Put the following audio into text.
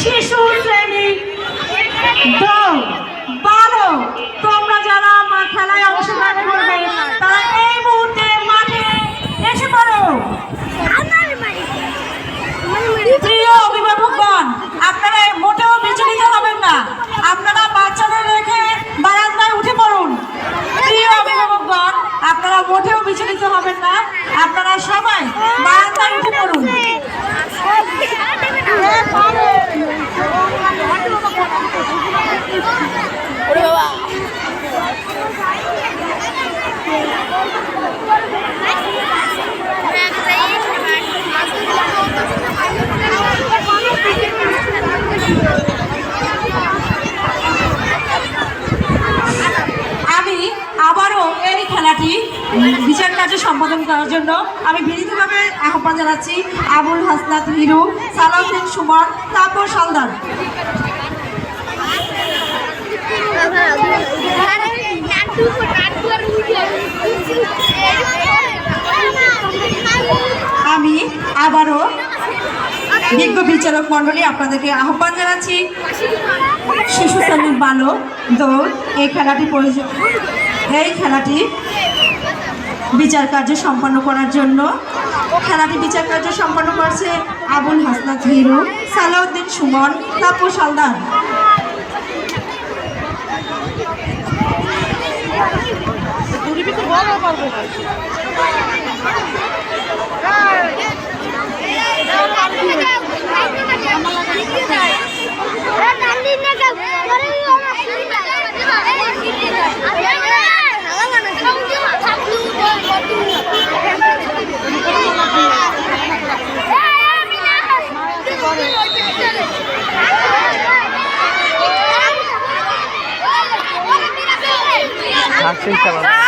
শিশু শ্রেণী 12 তোমরা যারা খেলায় অংশগ্রহণ করবে তারা এই মুহূর্তে মাঠে এসে পড়ো। প্রিয় অভিভাবকগণ, আপনারা মোটেও বিচলিত হবেন না, আপনারা বাচ্চাদের রেখে বারান্দায় উঠে পড়ুন। প্রিয় অভিভাবকগণ, আপনারা মোটেও বিচলিত হবেন না, আপনারা সবাই বারান্দায় উঠে পড়ুন। আমি আবারও এই খেলাটি বিচার কার্য সম্পাদন করার জন্য আমি বিনীতভাবে আহ্বান জানাচ্ছি আবুল হাসনাত হিরু, সালাউদ্দিন সুমন, তাপস হালদার। আমি আবারও বিজ্ঞ বিচারক মণ্ডলী আপনাদেরকে আহ্বান জানাচ্ছি শিশু শ্রেণীর বালক দৌড় এই খেলাটি বিচার কার্য সম্পন্ন করার জন্য বিচার কার্য সম্পন্ন করছে আবুল হাসনাত হিরু, সালাউদ্দিন সুমন, তাপস হালদার। Así está.